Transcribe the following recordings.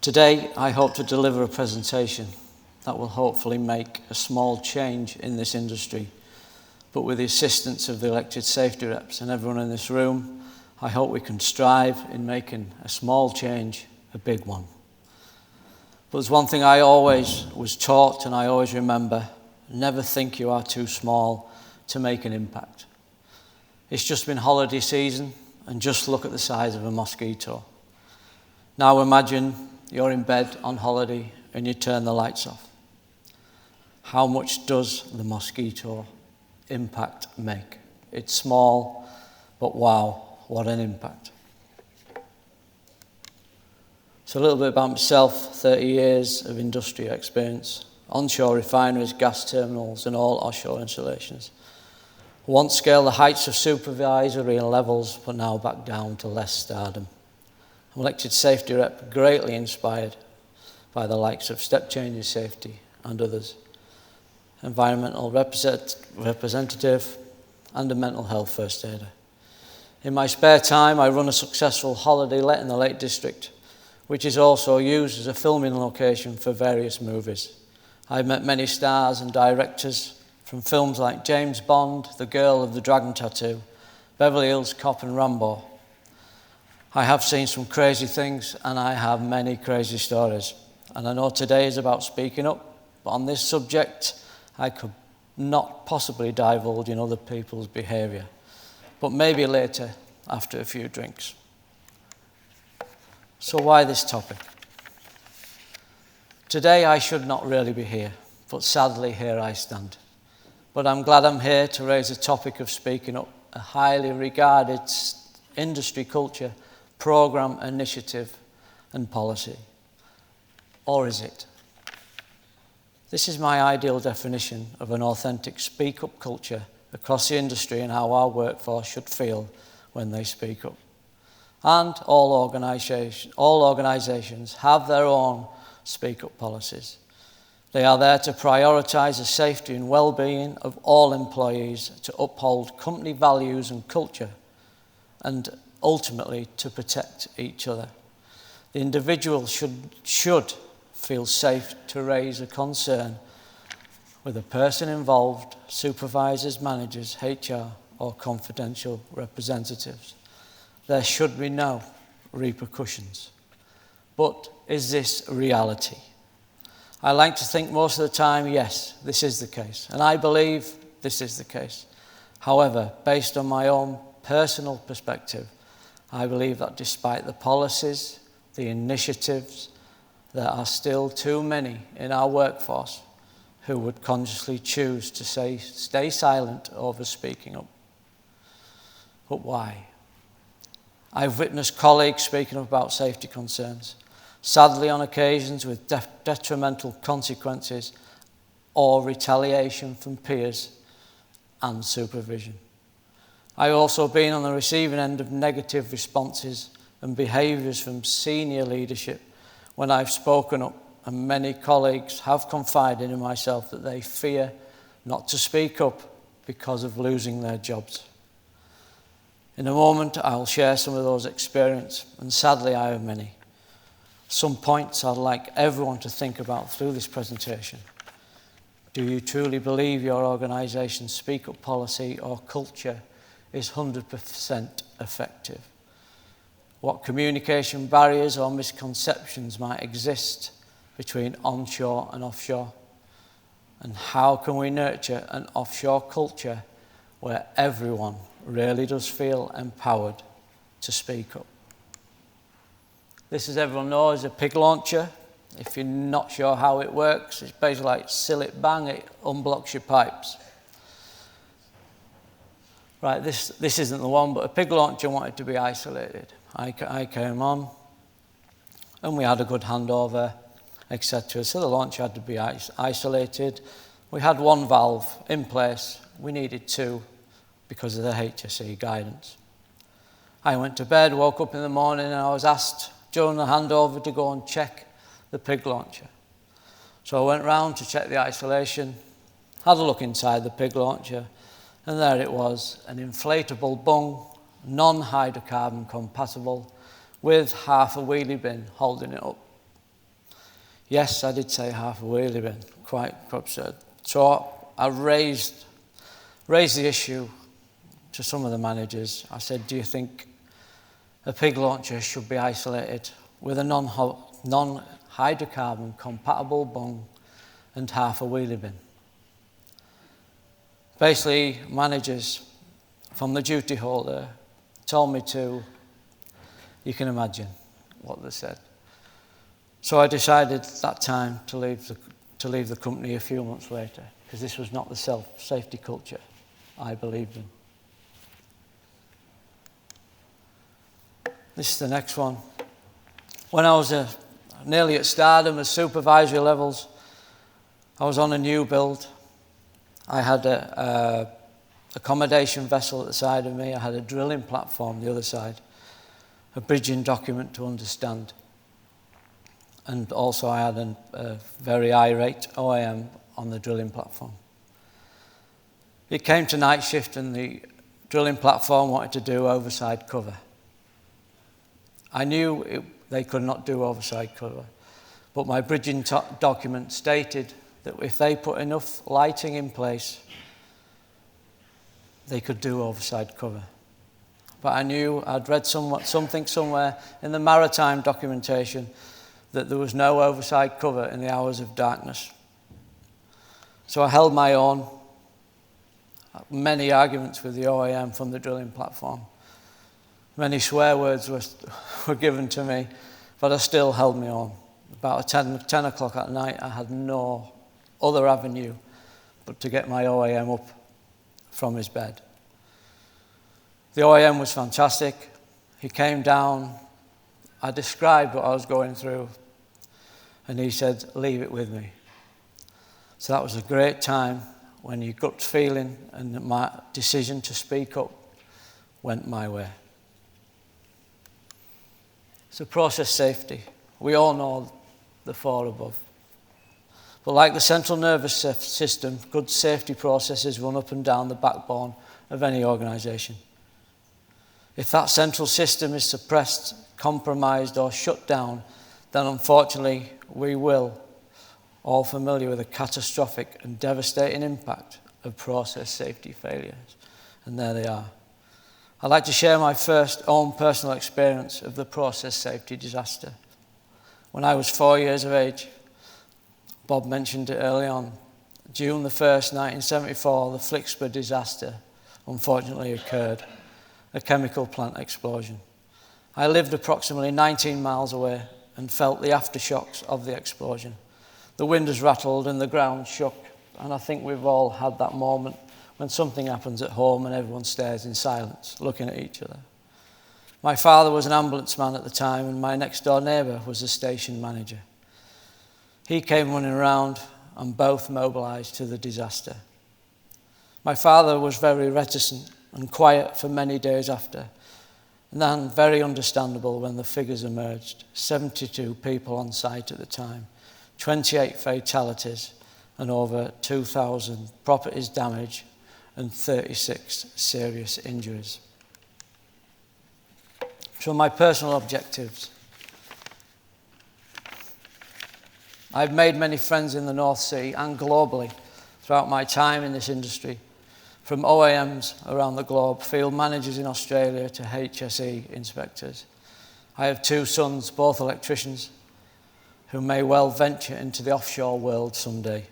Today, I hope to deliver a presentation that will hopefully make a small change in this industry. But with the assistance of the elected safety reps and everyone in this room, I hope we can strive in making a small change a big one. But there's one thing I always was taught and I always remember: never think you are too small to make an impact. It's just been holiday season and just look at the size of a mosquito. Now imagine you're in bed on holiday and you turn the lights off. How much does the mosquito impact make? It's small, but wow, what an impact. So a little bit about myself: 30 years of industrial experience, onshore refineries, gas terminals and all offshore installations. Once scaled the heights of supervisory levels, but now back down to less stardom. I'm elected safety rep, greatly inspired by the likes of Step Changes Safety and others, environmental representative and a mental health first aider. In my spare time, I run a successful holiday let in the Lake District, which is also used as a filming location for various movies. I've met many stars and directors from films like James Bond, The Girl of the Dragon Tattoo, Beverly Hills Cop and Rambo. I have seen some crazy things and I have many crazy stories. And I know today is about speaking up, but on this subject, I could not possibly divulge in other people's behaviour. But maybe later, after a few drinks. So why this topic? Today I should not really be here, but sadly here I stand. But I'm glad I'm here to raise the topic of speaking up, a highly regarded industry culture, programme, initiative and policy. Or is it? This is my ideal definition of an authentic speak-up culture across the industry and how our workforce should feel when they speak up. And all organisations have their own speak-up policies. They are there to prioritise the safety and well-being of all employees, to uphold company values and culture, and ultimately to protect each other. The individual should feel safe to raise a concern with a person involved, supervisors, managers, HR or confidential representatives. There should be no repercussions. But is this reality? I like to think most of the time, yes, this is the case. And I believe this is the case. However, based on my own personal perspective, I believe that despite the policies, the initiatives, there are still too many in our workforce who would consciously choose to stay silent over speaking up. But why? I've witnessed colleagues speaking up about safety concerns, sadly on occasions with detrimental consequences or retaliation from peers and supervision. I've also been on the receiving end of negative responses and behaviours from senior leadership when I've spoken up, and many colleagues have confided in myself that they fear not to speak up because of losing their jobs. In a moment, I'll share some of those experiences, and sadly I have many. Some points I'd like everyone to think about through this presentation. Do you truly believe your organisation's speak-up policy or culture is 100% effective? What communication barriers or misconceptions might exist between onshore and offshore? And how can we nurture an offshore culture where everyone really does feel empowered to speak up? This, as everyone knows, is a pig launcher. If you're not sure how it works, it's basically like seal it, bang, it unblocks your pipes. Right, this isn't the one, but a pig launcher wanted to be isolated. I came on and we had a good handover, etc. So the launcher had to be isolated. We had one valve in place. We needed two because of the HSE guidance. I went to bed, woke up in the morning, and I was asked during the handover to go and check the pig launcher. So I went round to check the isolation, had a look inside the pig launcher, and there it was, an inflatable bung, non-hydrocarbon compatible, with half a wheelie bin holding it up. Yes, I did say half a wheelie bin, quite absurd. So I raised the issue to some of the managers. I said, do you think a pig launcher should be isolated with a non-hydrocarbon compatible bung and half a wheelie bin? Basically, managers from the duty holder told me to, you can imagine what they said. So I decided that time to leave the company a few months later, because this was not the safety culture I believed in. This is the next one. When I was nearly at stardom at supervisory levels, I was on a new build. I had a accommodation vessel at the side of me. I had a drilling platform the other side, a bridging document to understand. And also I had a very irate OAM on the drilling platform. It came to night shift and the drilling platform wanted to do overside cover. I knew they could not do overside cover, but my bridging document stated that if they put enough lighting in place, they could do overside cover. But I knew I'd read something somewhere in the maritime documentation that there was no overside cover in the hours of darkness. So I held my own. Many arguments with the OAM from the drilling platform. Many swear words were given to me, but I still held me on. About 10 o'clock at night, I had no other avenue but to get my OAM up from his bed. The OAM was fantastic. He came down. I described what I was going through, and he said, leave it with me. So that was a great time when your gut feeling and my decision to speak up went my way. So process safety. We all know the four above. But like the central nervous system, good safety processes run up and down the backbone of any organisation. If that central system is suppressed, compromised or shut down, then unfortunately we will, all familiar with the catastrophic and devastating impact of process safety failures. And there they are. I'd like to share my first own personal experience of the process safety disaster. When I was 4 years of age, Bob mentioned it early on, June the 1st, 1974, the Flixborough disaster unfortunately occurred, a chemical plant explosion. I lived approximately 19 miles away and felt the aftershocks of the explosion. The windows rattled and the ground shook, and I think we've all had that moment when something happens at home and everyone stares in silence, looking at each other. My father was an ambulance man at the time, and my next door neighbour was a station manager. He came running around and both mobilised to the disaster. My father was very reticent and quiet for many days after, and then very understandable when the figures emerged. 72 people on site at the time, 28 fatalities and over 2,000 properties damaged and 36 serious injuries. So my personal objectives. I've made many friends in the North Sea and globally throughout my time in this industry, from OAMs around the globe, field managers in Australia to HSE inspectors. I have 2 sons, both electricians, who may well venture into the offshore world someday.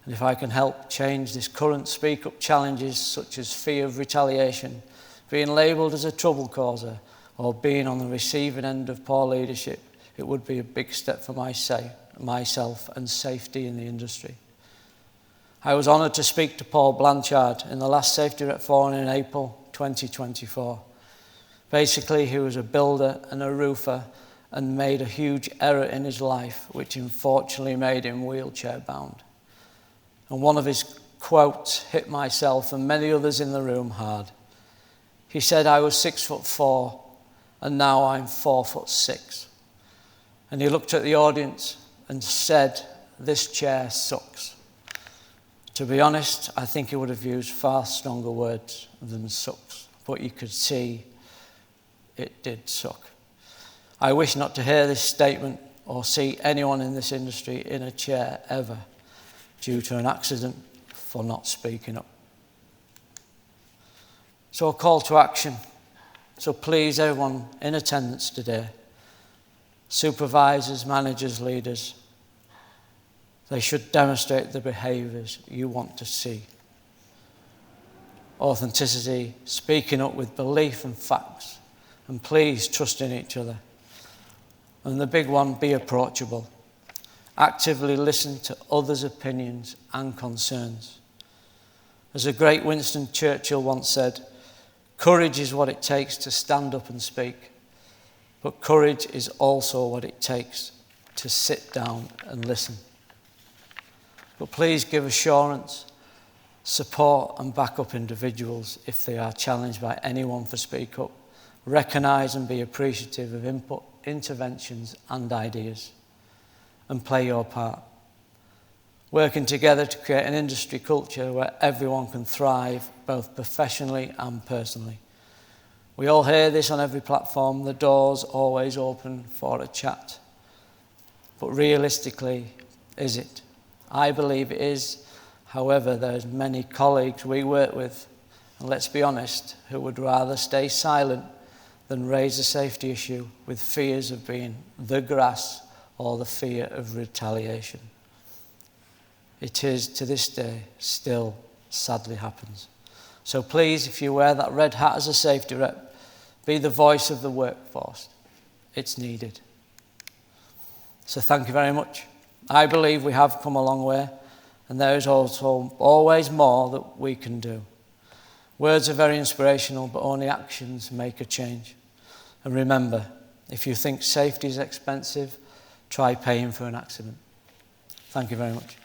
And if I can help change this current speak-up challenges such as fear of retaliation, being labelled as a trouble causer, or being on the receiving end of poor leadership, it would be a big step for myself and safety in the industry. I was honoured to speak to Paul Blanchard in the last Safety Rep Forum in April 2024. Basically, he was a builder and a roofer and made a huge error in his life, which unfortunately made him wheelchair bound. And one of his quotes hit myself and many others in the room hard. He said, I was 6'4" and now I'm 4'6". And he looked at the audience and said, this chair sucks. To be honest, I think he would have used far stronger words than sucks, but you could see it did suck. I wish not to hear this statement or see anyone in this industry in a chair ever due to an accident for not speaking up. So a call to action. So please, everyone in attendance today, supervisors, managers, leaders, they should demonstrate the behaviours you want to see. Authenticity, speaking up with belief and facts, and please trust in each other. And the big one, be approachable. Actively listen to others' opinions and concerns. As a great Winston Churchill once said, courage is what it takes to stand up and speak, but courage is also what it takes to sit down and listen. But please give assurance, support and back up individuals if they are challenged by anyone for speak up. Recognise and be appreciative of input, interventions and ideas, and play your part. Working together to create an industry culture where everyone can thrive, both professionally and personally. We all hear this on every platform, the door's always open for a chat. But realistically, is it? I believe it is. However, there's many colleagues we work with, and let's be honest, who would rather stay silent than raise a safety issue with fears of being the grass or the fear of retaliation. It is, to this day, still sadly happens. So please, if you wear that red hat as a safety rep, be the voice of the workforce. It's needed. So thank you very much. I believe we have come a long way, and there is also always more that we can do. Words are very inspirational, but only actions make a change. And remember, if you think safety is expensive, try paying for an accident. Thank you very much.